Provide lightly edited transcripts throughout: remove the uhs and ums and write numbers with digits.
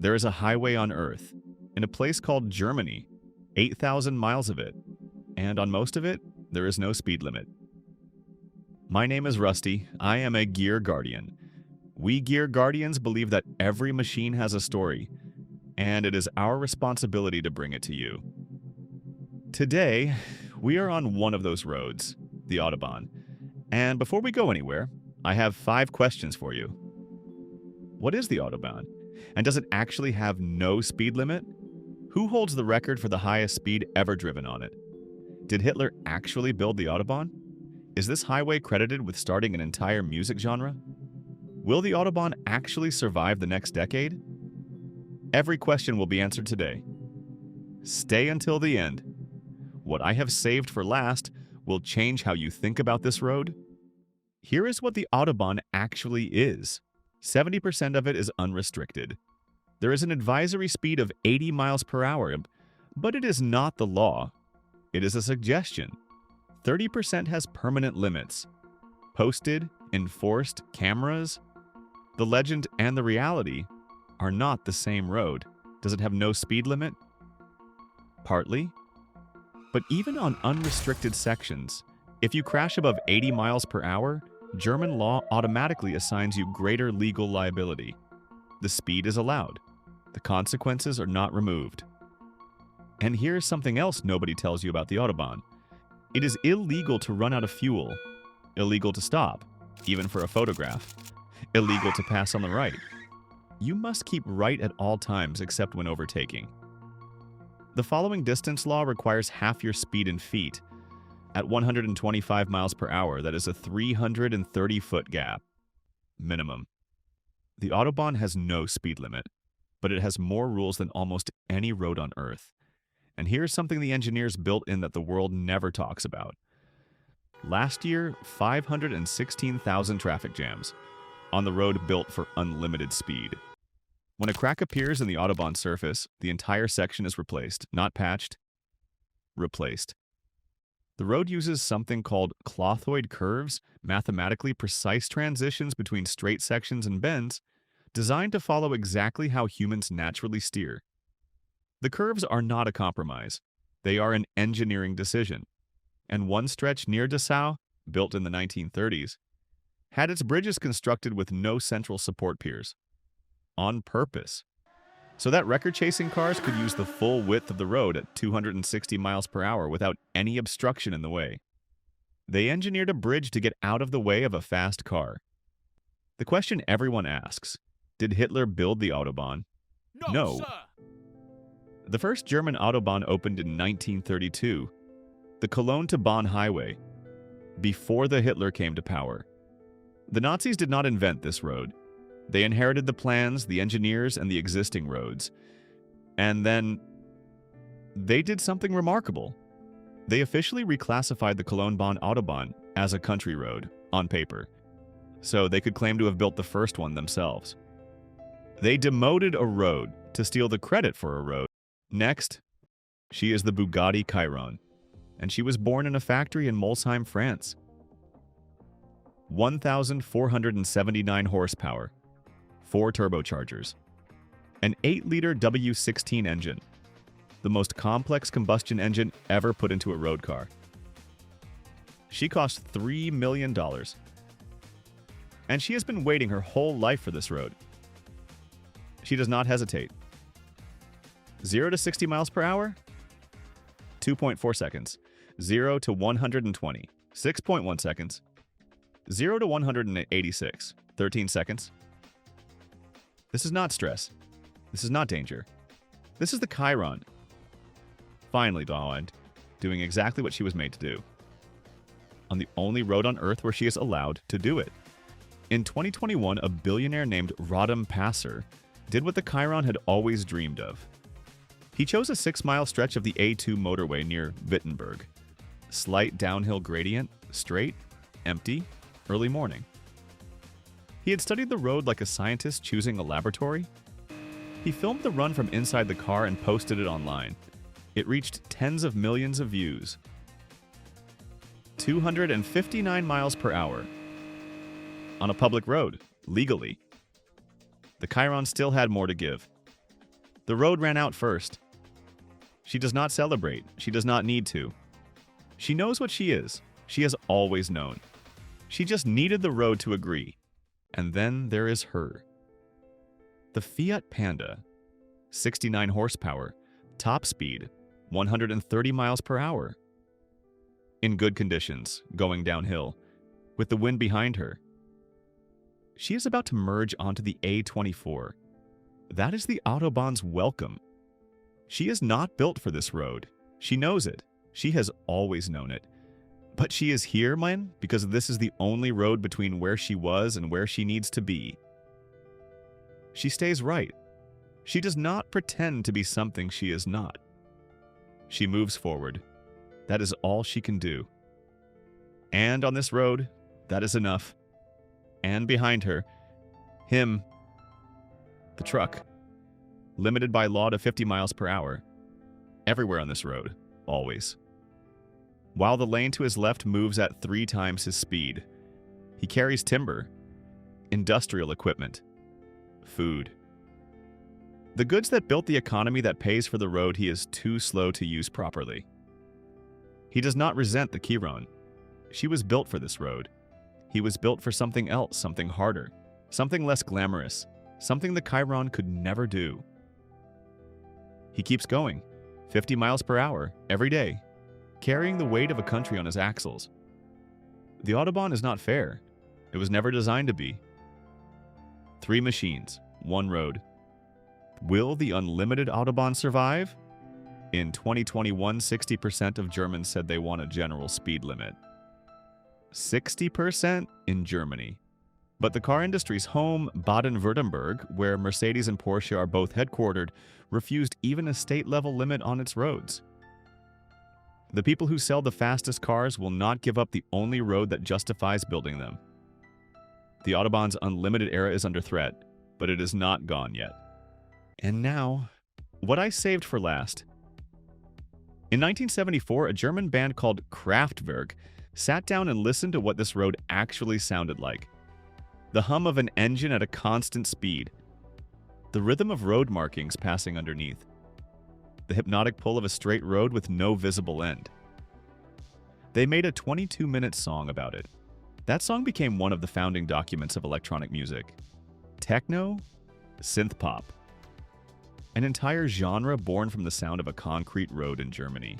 There is a highway on Earth, in a place called Germany, 8,000 miles of it, and on most of it, there is no speed limit. My name is Rusty. I am a Gear Guardian. We Gear Guardians believe that every machine has a story, and it is our responsibility to bring it to you. Today, we are on one of those roads, the Autobahn. And before we go anywhere, I have 5 questions for you. What is the Autobahn? And does it actually have no speed limit? Who holds the record for the highest speed ever driven on it? Did Hitler actually build the Autobahn? Is this highway credited with starting an entire music genre? Will the Autobahn actually survive the next decade? Every question will be answered today. Stay until the end. What I have saved for last will change how you think about this road. Here is what the Autobahn actually is. 70% of it is unrestricted. There is an advisory speed of 80 miles per hour, but it is not the law. It is a suggestion. 30% has permanent limits. Posted, enforced cameras. The legend and the reality are not the same road. Does it have no speed limit? Partly. But even on unrestricted sections, if you crash above 80 miles per hour, German law automatically assigns you greater legal liability. The speed is allowed. The consequences are not removed. And here's something else nobody tells you about the Autobahn. It is illegal to run out of fuel, illegal to stop, even for a photograph, illegal to pass on the right. You must keep right at all times except when overtaking. The following distance law requires half your speed in feet. At 125 miles per hour, that is a 330-foot gap. Minimum. The Autobahn has no speed limit, but it has more rules than almost any road on Earth. And here's something the engineers built in that the world never talks about. Last year, 516,000 traffic jams on the road built for unlimited speed. When a crack appears in the Autobahn surface, the entire section is replaced, not patched, replaced. The road uses something called clothoid curves, mathematically precise transitions between straight sections and bends, designed to follow exactly how humans naturally steer. The curves are not a compromise. They are an engineering decision. And one stretch near Dessau, built in the 1930s, had its bridges constructed with no central support piers. On purpose. So that record-chasing cars could use the full width of the road at 260 miles per hour without any obstruction in the way. They engineered a bridge to get out of the way of a fast car. The question everyone asks, did Hitler build the Autobahn? No. Sir. The first German Autobahn opened in 1932, the Cologne to Bonn highway, before the Hitler came to power. The Nazis did not invent this road. They inherited the plans, the engineers, and the existing roads. And then they did something remarkable. They officially reclassified the Cologne-Bonn Autobahn as a country road, on paper, so they could claim to have built the first one themselves. They demoted a road to steal the credit for a road. Next, she is the Bugatti Chiron, and she was born in a factory in Molsheim, France. 1,479 horsepower. 4 turbochargers, an 8-liter W16 engine, the most complex combustion engine ever put into a road car. She cost $3 million, and she has been waiting her whole life for this road. She does not hesitate. 0 to 60 miles per hour? 2.4 seconds. 0 to 120, 6.1 seconds. 0 to 186, 13 seconds. This is not stress. This is not danger. This is the Chiron. Finally dawned, doing exactly what she was made to do. On the only road on Earth where she is allowed to do it. In 2021, a billionaire named Rodham Passer did what the Chiron had always dreamed of. He chose a 6-mile stretch of the A2 motorway near Wittenberg. Slight downhill gradient, straight, empty, early morning. He had studied the road like a scientist choosing a laboratory. He filmed the run from inside the car and posted it online. It reached tens of millions of views. 259 miles per hour. On a public road, legally. The Chiron still had more to give. The road ran out first. She does not celebrate. She does not need to. She knows what she is. She has always known. She just needed the road to agree. And then there is her. The Fiat Panda. 69 horsepower. Top speed. 130 miles per hour. In good conditions, going downhill, with the wind behind her. She is about to merge onto the A24. That is the Autobahn's welcome. She is not built for this road. She knows it. She has always known it. But she is here, man, because this is the only road between where she was and where she needs to be. She stays right. She does not pretend to be something she is not. She moves forward. That is all she can do. And on this road, that is enough. And behind her, him, the truck, limited by law to 50 miles per hour. Everywhere on this road, always. While the lane to his left moves at 3 times his speed. He carries timber, industrial equipment, food. The goods that built the economy that pays for the road he is too slow to use properly. He does not resent the Chiron. She was built for this road. He was built for something else, something harder, something less glamorous, something the Chiron could never do. He keeps going, 50 miles per hour, every day, carrying the weight of a country on his axles. The Autobahn is not fair. It was never designed to be. 3 machines, 1 road. Will the unlimited Autobahn survive? In 2021, 60% of Germans said they want a general speed limit. 60% in Germany. But the car industry's home, Baden-Württemberg, where Mercedes and Porsche are both headquartered, refused even a state-level limit on its roads. The people who sell the fastest cars will not give up the only road that justifies building them. The Autobahn's unlimited era is under threat, but it is not gone yet. And now, what I saved for last. In 1974, a German band called Kraftwerk sat down and listened to what this road actually sounded like. The hum of an engine at a constant speed. The rhythm of road markings passing underneath. The hypnotic pull of a straight road with no visible end. They made a 22-minute song about it. That song became one of the founding documents of electronic music. Techno, synth pop. An entire genre born from the sound of a concrete road in Germany.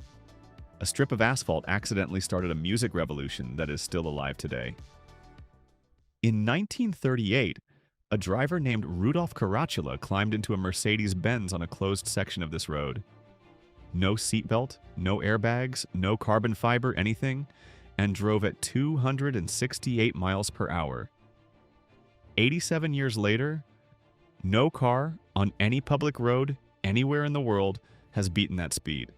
A strip of asphalt accidentally started a music revolution that is still alive today. In 1938, a driver named Rudolf Caracciolo climbed into a Mercedes-Benz on a closed section of this road. No seatbelt, no airbags, no carbon fiber, anything, and drove at 268 miles per hour. 87 years later, no car on any public road anywhere in the world has beaten that speed.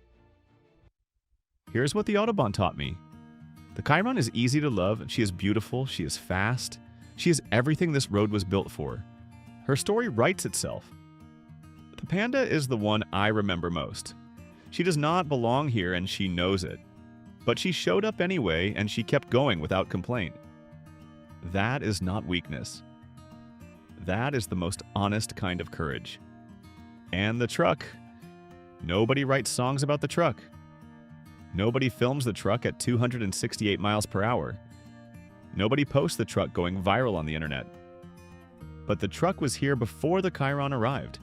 Here's what the Autobahn taught me. The Chiron is easy to love, she is beautiful, she is fast, she is everything this road was built for. Her story writes itself. The Panda is the one I remember most. She does not belong here and she knows it. But she showed up anyway and she kept going without complaint. That is not weakness. That is the most honest kind of courage. And the truck. Nobody writes songs about the truck. Nobody films the truck at 268 miles per hour. Nobody posts the truck going viral on the internet. But the truck was here before the Chiron arrived.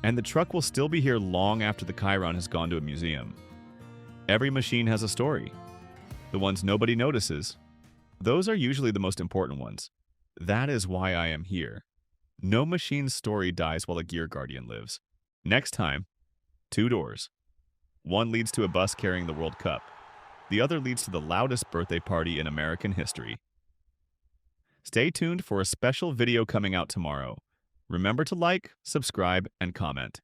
And the truck will still be here long after the Chiron has gone to a museum. Every machine has a story. The ones nobody notices, those are usually the most important ones. That is why I am here. No machine's story dies while a Gear Guardian lives. Next time, 2 doors. One leads to a bus carrying the World Cup. The other leads to the loudest birthday party in American history. Stay tuned for a special video coming out tomorrow. Remember to like, subscribe, and comment.